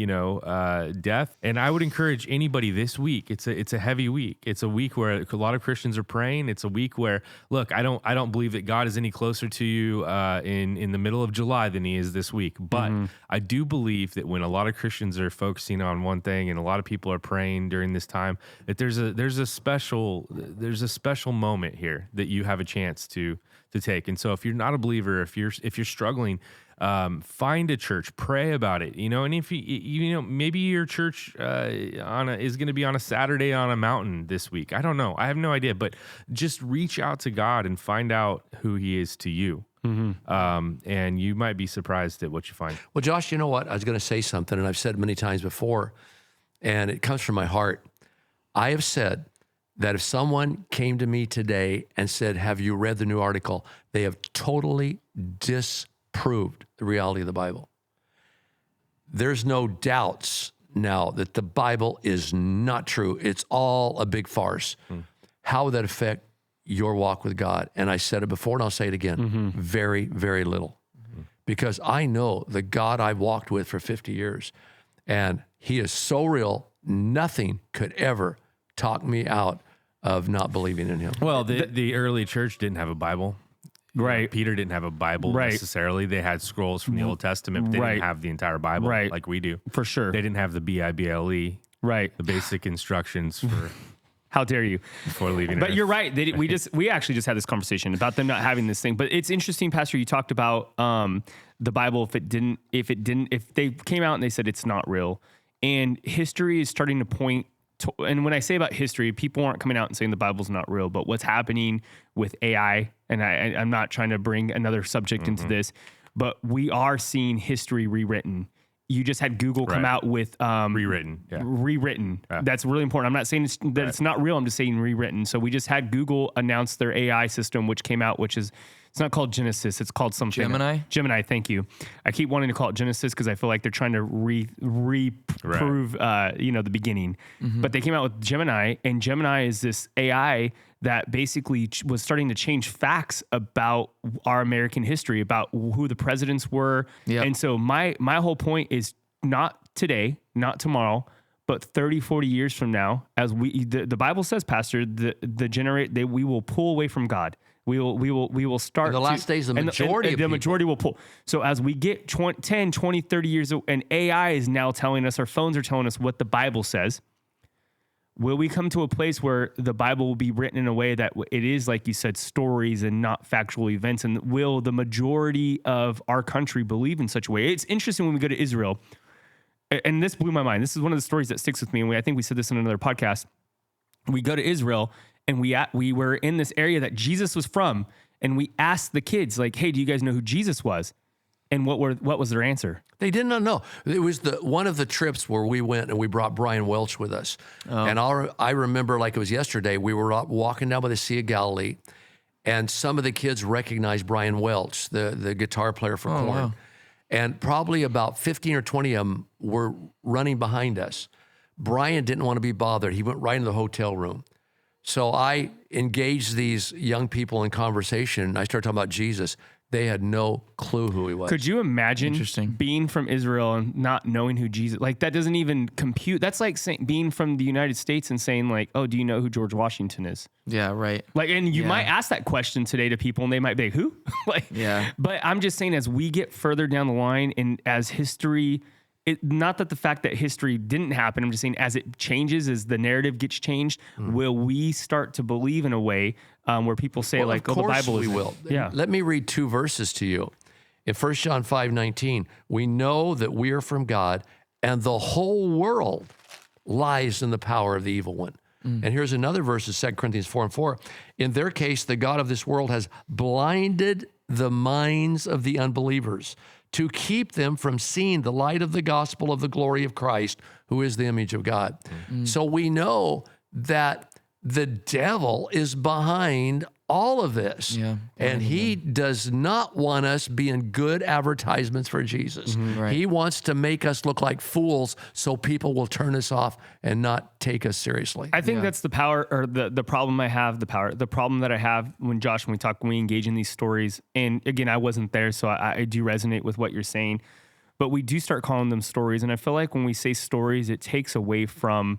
death. And I would encourage anybody this week. It's a heavy week. It's a week where a lot of Christians are praying. It's a week where, look, I don't believe that God is any closer to you in the middle of July than he is this week. But I do believe that when a lot of Christians are focusing on one thing and a lot of people are praying during this time, that there's a special moment here that you have a chance to take. And so if you're not a believer, if you're struggling, find a church, pray about it, and if maybe your church is going to be on a Saturday on a mountain this week. I don't know. I have no idea, but just reach out to God and find out who he is to you. And you might be surprised at what you find. Well, Josh, you know what? I was going to say something, and I've said many times before, and it comes from my heart. I have said that if someone came to me today and said, "Have you read the new article?" they have totally disproved the reality of the Bible. There's no doubts now that the Bible is not true. It's all a big farce. How would that affect your walk with God? And I said it before, and I'll say it again. Very, very little. Because I know the God I've walked with for 50 years, and he is so real, nothing could ever talk me out of not believing in him. Well, the early church didn't have a Bible. Right. Peter didn't have a Bible Right. necessarily. They had scrolls from the Old Testament, but they Right. didn't have the entire Bible Right. like we do. For sure. They didn't have the Bible, Right. the basic instructions for How dare you? Before leaving. But Earth. you're right. We actually just had this conversation about them not having this thing. But it's interesting, Pastor. You talked about the Bible. If they came out and they said it's not real, and history is starting to point to, and when I say about history, people aren't coming out and saying the Bible's not real. But what's happening with AI, and I'm not trying to bring another subject into this, but we are seeing history rewritten. You just had Google come out with rewritten. Yeah. Rewritten. Yeah. That's really important. I'm not saying it's not real. I'm just saying rewritten. So we just had Google announce their AI system, which came out, which is, it's not called Genesis. It's called something. Gemini. Thank you. I keep wanting to call it Genesis because I feel like they're trying to reprove, the beginning. But they came out with Gemini, and Gemini is this AI that basically was starting to change facts about our American history, about who the presidents were. Yep. And so my whole point is not today, not tomorrow, but 30, 40 years from now, as the Bible says, Pastor, we will pull away from God. We will start. In the last days, the majority will pull. So as we get 10, 20, 30 years, and AI is now telling us, our phones are telling us what the Bible says. Will we come to a place where the Bible will be written in a way that it is, like you said, stories and not factual events? And will the majority of our country believe in such a way? It's interesting when we go to Israel, and this blew my mind. This is one of the stories that sticks with me. And I think we said this in another podcast. We go to Israel, and we were in this area that Jesus was from, and we asked the kids, like, "Hey, do you guys know who Jesus was?" And what was their answer? They did not know. It was one of the trips where we went and we brought Brian Welch with us. And I remember like it was yesterday, we were walking down by the Sea of Galilee, and some of the kids recognized Brian Welch, the guitar player for Korn. Wow. And probably about 15 or 20 of them were running behind us. Brian didn't want to be bothered. He went right into the hotel room. So I engaged these young people in conversation. I started talking about Jesus. They had no clue who he was. Could you imagine being from Israel and not knowing who Jesus? Like, that doesn't even compute. That's like being from the United States and saying, like, "Oh, do you know who George Washington is?" Yeah, right. Like, and you might ask that question today to people, and they might be like, "Who?" Like, yeah. But I'm just saying, as we get further down the line, and as history, not that the fact that history didn't happen, I'm just saying, as it changes, as the narrative gets changed, will we start to believe in a way where people say, Well, like, of "Oh, the course Bible is we will." Yeah. Let me read 2 verses to you. In 1 John 5:19, we know that we are from God, and the whole world lies in the power of the evil one. And here's another verse, 2 Corinthians 4:4. In their case, the God of this world has blinded the minds of the unbelievers to keep them from seeing the light of the gospel of the glory of Christ, who is the image of God. So we know that the devil is behind all of this. Yeah. And he does not want us being good advertisements for Jesus. Right. He wants to make us look like fools so people will turn us off and not take us seriously. I think that's the power, or the problem I have, the problem that I have when we engage in these stories. And again, I wasn't there, so I do resonate with what you're saying, but we do start calling them stories. And I feel like when we say stories, it takes away from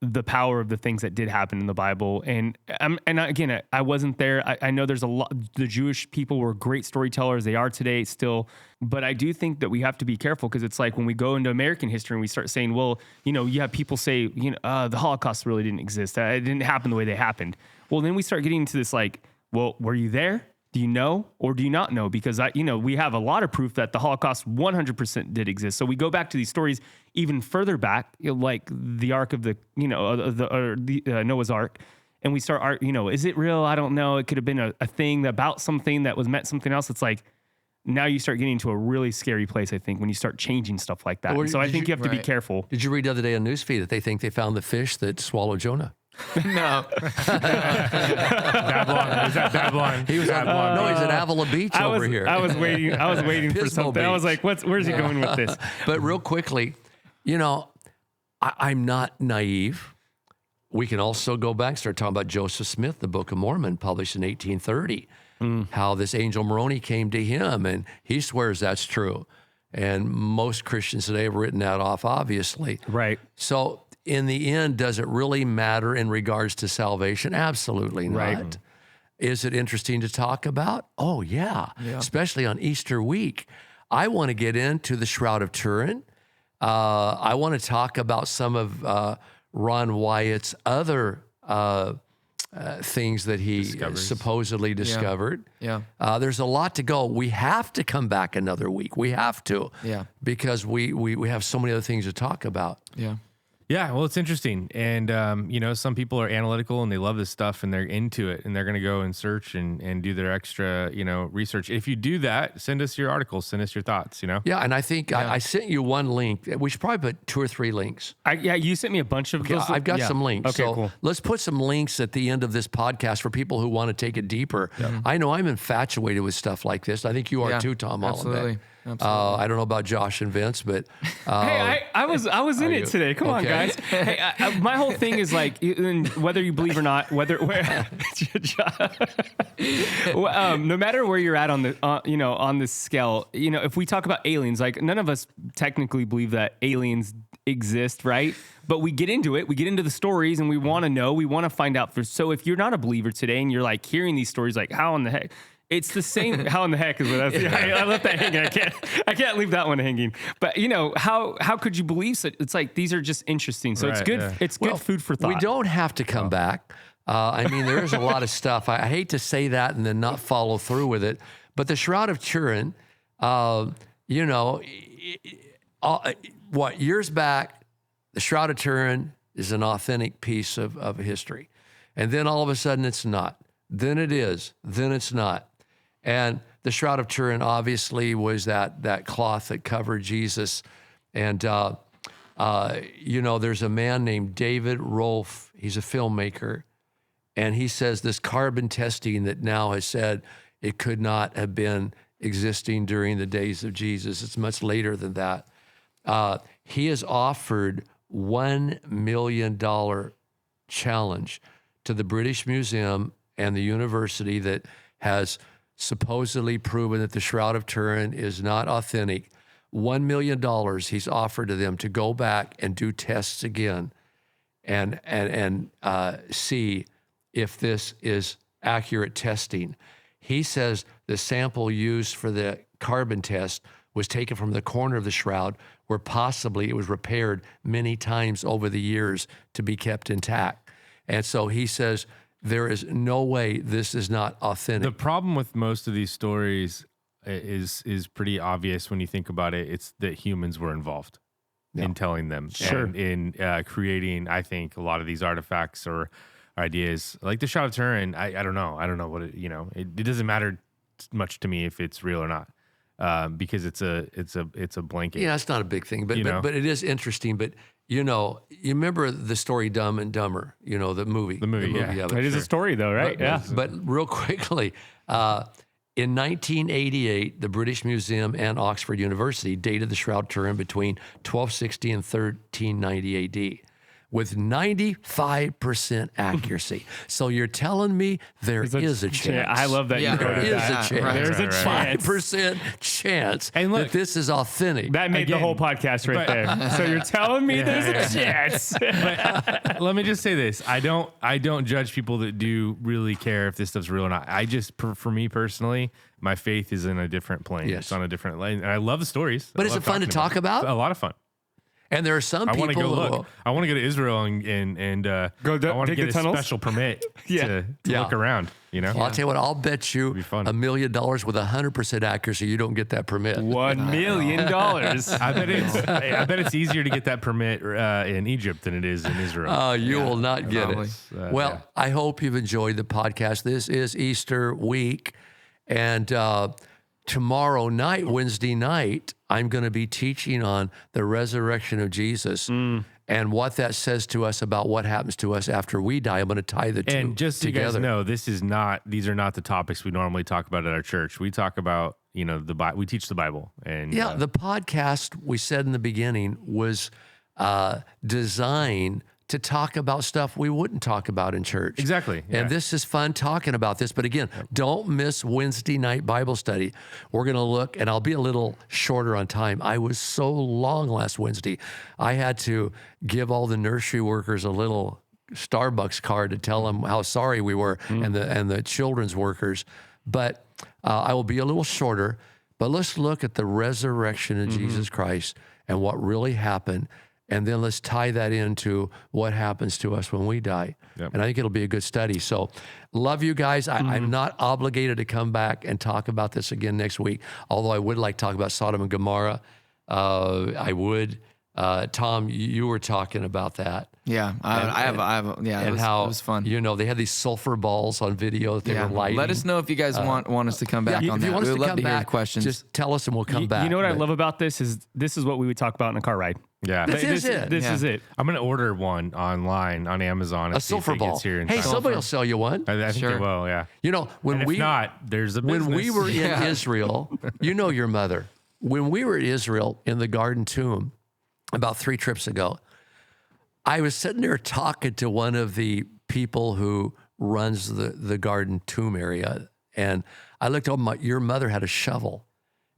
the power of the things that did happen in the Bible. And again, I wasn't there. I know there's a lot, the Jewish people were great storytellers. They are today still, but I do think that we have to be careful, because it's like when we go into American history and we start saying, well, you have people say, the Holocaust really didn't exist. It didn't happen the way they happened. Well, then we start getting into this, like, well, were you there? Do you know, or do you not know? Because we have a lot of proof that the Holocaust 100% did exist. So we go back to these stories even further back, like the Ark of the Noah's Ark, and we start, is it real? I don't know. It could have been a thing about something that was meant something else. It's like, now you start getting into a really scary place, I think, when you start changing stuff like that. So I think you have to be careful. Did you read the other day on Newsfeed that they think they found the fish that swallowed Jonah? No. Babylon. Is that Babylon? He was Babylon. no, he's at Avila Beach over here. I was waiting for Pismo something. I was Beach. like, where's he going with this? But real quickly, I'm not naive. We can also go back and start talking about Joseph Smith, the Book of Mormon, published in 1830, how this angel Moroni came to him, and he swears that's true. And most Christians today have written that off, obviously. Right. So in the end, does it really matter in regards to salvation? Absolutely not. Right. Is it interesting to talk about? Oh, yeah. Especially on Easter week. I want to get into the Shroud of Turin. I want to talk about some of Ron Wyatt's other things that he supposedly discovered. Yeah. There's a lot to go. We have to come back another week. We have to. Yeah. Because we have so many other things to talk about. Yeah. Yeah, well, it's interesting. And, some people are analytical and they love this stuff and they're into it and they're going to go and search and do their extra, research. If you do that, send us your articles, send us your thoughts, Yeah, and I think I sent you one link. We should probably put 2 or 3 links. You sent me a bunch of those. I've got some links. Okay, so cool. let's put some links at the end of this podcast for people who want to take it deeper. I know I'm infatuated with stuff like this. I think you are too, Tom Absolutely. Hollenbeck. I don't know about Josh and Vince, but Hey, I was in it today. Come on, Okay. guys. Hey, my whole thing is like, whether you believe or not, no matter where you're at on the, on this scale, if we talk about aliens, like none of us technically believe that aliens exist, right? But we get into it. We get into the stories, and we want to know. We want to find out. So if you're not a believer today, and you're like hearing these stories, like how in the heck? It's the same. How in the heck is what that's? I left that hanging. I can't leave that one hanging. But how could you believe such? It's like these are just interesting. So it's good. yeah. It's good food for thought. we don't have to come back. There is a lot of stuff. I hate to say that and then not follow through with it. But the Shroud of Turin, years back, the Shroud of Turin is an authentic piece of history. And then all of a sudden it's not. Then it is. Then it's not. And the Shroud of Turin obviously was that cloth that covered Jesus. And, there's a man named David Rolfe. He's a filmmaker. And he says this carbon testing that now has said it could not have been existing during the days of Jesus. It's much later than that. He has offered $1 million challenge to the British Museum and the university that has supposedly proven that the Shroud of Turin is not authentic. $1 million he's offered to them to go back and do tests again and see if this is accurate testing. He says the sample used for the carbon test was taken from the corner of the shroud where possibly it was repaired many times over the years to be kept intact. And so he says there is no way this is not authentic. The problem with most of these stories is pretty obvious when you think about it. It's that humans were involved in telling them, and in creating, I think, a lot of these artifacts or ideas. Like the Shroud of Turin, I don't know. I don't know what it, it doesn't matter much to me if it's real or not, because it's a blanket. Yeah, it's not a big thing, but it is interesting. But you remember the story Dumb and Dumber, the movie. The movie, yeah. It is a story, though, right? But real quickly, in 1988, the British Museum and Oxford University dated the Shroud of Turin between 1260 and 1390 AD with 95% accuracy. So you're telling me there is a chance. I love that. Yeah, you There is a chance. There's a chance. 5% chance And look, that this is authentic. That made the whole podcast right there. So you're telling me there's a chance. let me just say this: I don't judge people that do really care if this stuff's real or not. I just, for me personally, my faith is in a different plane. Yes. It's on a different lane, and I love the stories. But I is love it fun to talk about? A lot of fun. And there are some I people want to go who look. I want to go to Israel and Go I want to dig get the a tunnels? special permit to Yeah. look around. Well, I'll tell you what, I'll bet you be fun. $1 million with 100% accuracy you don't get that permit. $1 million. I bet it's easier to get that permit in Egypt than it is in Israel. Oh, you will not get probably. it. Well, I hope you've enjoyed the podcast. This is Easter week. And tomorrow night, Wednesday night, I'm going to be teaching on the resurrection of Jesus and what that says to us about what happens to us after we die. I'm going to tie the two And just so together. you guys know, these are not the topics we normally talk about at our church. We talk about, the Bible. We teach the Bible. And Yeah, the podcast, we said in the beginning, was designed to talk about stuff we wouldn't talk about in church. Exactly. And this is fun talking about this. But again, don't miss Wednesday night Bible study. We're going to look, and I'll be a little shorter on time. I was so long last Wednesday. I had to give all the nursery workers a little Starbucks card to tell them how sorry we were, and the children's workers. But I will be a little shorter. But let's look at the resurrection of Jesus Christ and what really happened. And then let's tie that into what happens to us when we die. Yep. And I think it'll be a good study. So love you guys. I'm not obligated to come back and talk about this again next week, although I would like to talk about Sodom and Gomorrah. I would. Tom, you were talking about that. Yeah, I have. Yeah, And it how, was fun. you know, they had these sulfur balls on video that they were lighting. Let us know if you guys want us to come back on if that. you want us We to would love come to hear back, the questions. just tell us and we'll come back. You know what I But love about this is what we would talk about in a car ride. Yeah. This is it. This Yeah. is it. I'm going to order one online on Amazon. A And see if sulfur it ball. gets here in Hey, time. somebody will sell you one. I think Sure. they will, yeah. You know, when And if we not, there's a business. when we were in Yeah. Israel, you know your mother. When we were in Israel in the Garden Tomb about 3 trips ago, I was sitting there talking to one of the people who runs the Garden Tomb area, and I looked over. Your mother had a shovel,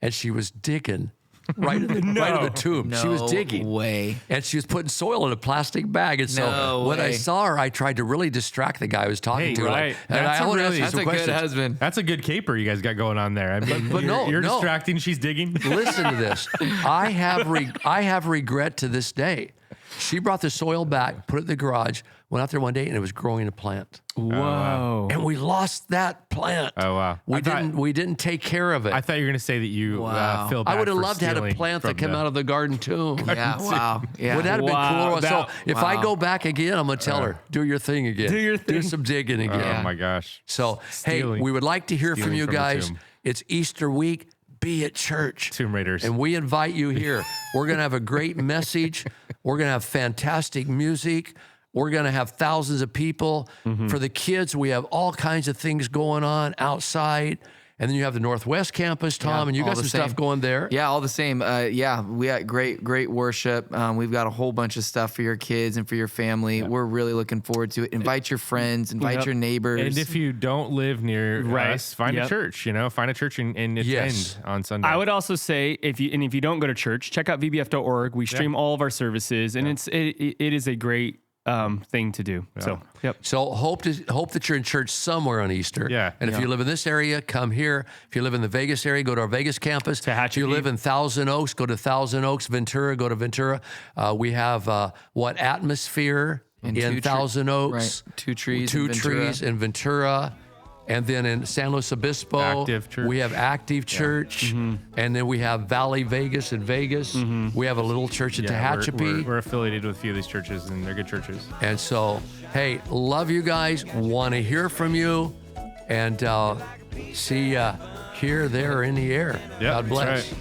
and she was digging right in the tomb. She was digging. way. And she was putting soil in a plastic bag. And so No when I way. saw her, I tried to really distract the guy I was talking Hey, to. right. And That's I a want to ask really- you That's some a questions. good husband. That's a good caper you guys got going on there. I mean, but no, you're no. distracting. She's digging. Listen to this. I have regret to this day. She brought the soil back, put it in the garage, went out there one day, and it was growing a plant. Whoa. And we lost that plant. Oh, wow. We didn't take care of it. I thought you were going to say that you Wow. feel bad I would have for loved to have a stealing plant that from came the- out of the Garden Tomb. Yeah, wow. Yeah. Would that have been Wow, cool? So that- if I go back again, I'm going to tell her, do your thing again. Do your Do thing. some digging again. Oh, my gosh. So, hey, Stealing- we would like to hear from stealing you from the guys. tomb. It's Easter week. Be at church. Tomb Raiders. And we invite you here. We're going to have a great message. We're going to have fantastic music. We're going to have thousands of people. For the kids, we have all kinds of things going on outside. And then you have the Northwest Campus, Tom, and you all got the some same. stuff going there. Yeah, all the same. We got great worship. We've got a whole bunch of stuff for your kids and for your family. We're really looking forward to it. Invite your friends, invite Yep. your neighbors. And if you don't live near Right. us, find a Yep. church, find a church and attend Yes. on Sunday. I would also say if you don't go to church, check out vbf.org. We stream all of our services, and it is a great thing to do. So, yep. So hope that you're in church somewhere on Easter. Yeah. And if you live in this area, come here. If you live in the Vegas area, go to our Vegas campus. If you live in Thousand Oaks, go to Thousand Oaks. Ventura, go to Ventura. We have Atmosphere in Thousand Oaks. Right. Two trees Two in Ventura. trees in Ventura. And then in San Luis Obispo, Active Church. we have Active Church. And then we have Valley Vegas in Vegas. We have a little church in Tehachapi. We're affiliated with a few of these churches, and they're good churches. And so, hey, love you guys. Want to hear from you. And see you here, there, or in the air. Yep, God that's bless. right.